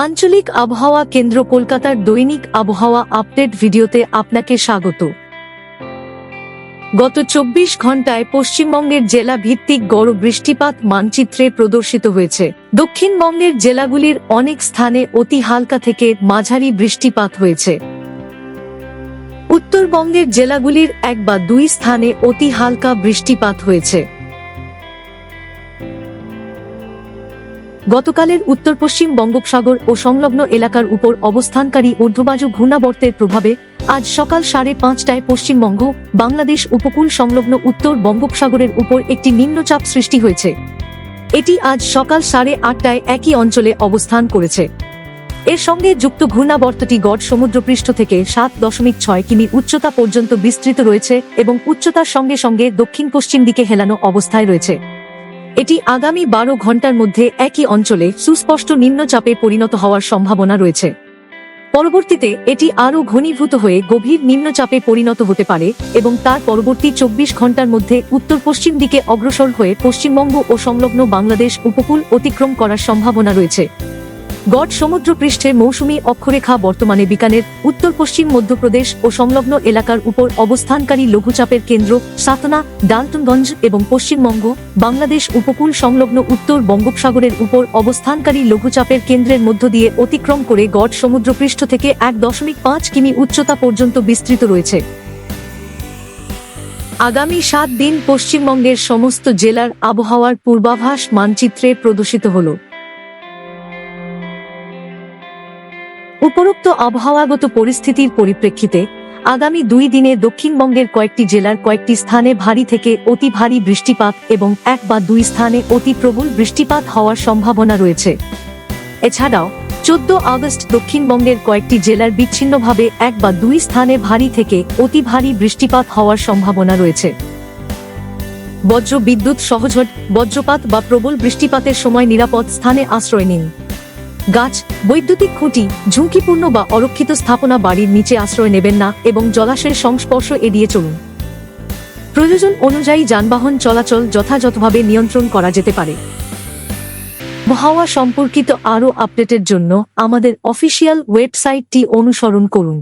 আঞ্চলিক আবহাওয়া কেন্দ্র কলকাতার দৈনিক আবহাওয়া আপডেট ভিডিওতে আপনাকে স্বাগত। গত ২৪ ঘন্টায় পশ্চিমবঙ্গের জেলা ভিত্তিক গড় বৃষ্টিপাত মানচিত্রে প্রদর্শিত হয়েছে। দক্ষিণবঙ্গের জেলাগুলির অনেক স্থানে অতি হালকা থেকে মাঝারি বৃষ্টিপাত হয়েছে। উত্তরবঙ্গের জেলাগুলির ১ বা ২ স্থানে অতি হালকা বৃষ্টিপাত হয়েছে। গতকালের উত্তর পশ্চিম বঙ্গোপসাগর ও সংলগ্ন এলাকার উপর অবস্থানকারী ঊর্ধ্ববায়ু ঘূর্ণাবর্তের প্রভাবে আজ সকাল ৫:৩০টায় পশ্চিমবঙ্গ বাংলাদেশ উপকূল সংলগ্ন উত্তর বঙ্গোপসাগরের উপর একটি নিম্নচাপ সৃষ্টি হয়েছে। এটি আজ সকাল ৮:৩০টায় একই অঞ্চলে অবস্থান করেছে। এর সঙ্গে যুক্ত ঘূর্ণাবর্তটি গড় সমুদ্রপৃষ্ঠ থেকে ৭.৬ কিমি উচ্চতা পর্যন্ত বিস্তৃত রয়েছে এবং উচ্চতার সঙ্গে সঙ্গে দক্ষিণ পশ্চিম দিকে হেলানো অবস্থায় রয়েছে। এটি আগামী ১২ ঘন্টার মধ্যে একই অঞ্চলে সুস্পষ্ট নিম্নচাপে পরিণত হওয়ার সম্ভাবনা রয়েছে। পরবর্তীতে এটি আরও ঘনীভূত হয়ে গভীর নিম্নচাপে পরিণত হতে পারে এবং তার পরবর্তী ২৪ ঘন্টার মধ্যে উত্তর পশ্চিম দিকে অগ্রসর হয়ে পশ্চিমবঙ্গ ও সংলগ্ন বাংলাদেশ উপকূল অতিক্রম করার সম্ভাবনা রয়েছে। গড় সমুদ্রপৃষ্ঠে মৌসুমী অক্ষরেখা বর্তমানে বিকানের, উত্তর পশ্চিম মধ্যপ্রদেশ ও সংলগ্ন এলাকার উপর অবস্থানকারী লঘুচাপের কেন্দ্র সাতনা, ডালটনগঞ্জ এবং পশ্চিমবঙ্গ বাংলাদেশ উপকূল সংলগ্ন উত্তর বঙ্গোপসাগরের উপর অবস্থানকারী লঘুচাপের কেন্দ্রের মধ্য দিয়ে অতিক্রম করে গড় সমুদ্রপৃষ্ঠ থেকে ১.৫ কিমি উচ্চতা পর্যন্ত বিস্তৃত রয়েছে। আগামী ৭ দিন পশ্চিমবঙ্গের সমস্ত জেলার আবহাওয়ার পূর্বাভাস মানচিত্রে প্রদর্শিত হল। উপরোক্ত আবহাওয়াগত পরিস্থিতির পরিপ্রেক্ষিতে আগামী ২ দিনে দক্ষিণবঙ্গের কয়েকটি জেলার কয়েকটি স্থানে ভারী থেকে অতি ভারী বৃষ্টিপাত এবং ১ বা ২ স্থানে অতি প্রবল বৃষ্টিপাত হওয়ার সম্ভাবনা রয়েছে। এছাড়াও ১৪ আগস্ট দক্ষিণবঙ্গের কয়েকটি জেলার বিচ্ছিন্নভাবে ১ বা ২ স্থানে ভারী থেকে অতি ভারী বৃষ্টিপাত হওয়ার সম্ভাবনা রয়েছে। বজ্র বিদ্যুৎ সহঝট, বজ্রপাত বা প্রবল বৃষ্টিপাতের সময় নিরাপদ স্থানে আশ্রয় নিন। গাছ, বৈদ্যুতিক খুঁটি, ঝুঁকিপূর্ণ বা অরক্ষিত স্থাপনা বাড়ির নিচে আশ্রয় নেবেন না এবং জলাশয়ের সংস্পর্শ এড়িয়ে চলুন। প্রয়োজন অনুযায়ী যানবাহন চলাচল যথাযথভাবে নিয়ন্ত্রণ করা যেতে পারে। আবহাওয়া সম্পর্কিত আরও আপডেটের জন্য আমাদের অফিসিয়াল ওয়েবসাইটটি অনুসরণ করুন।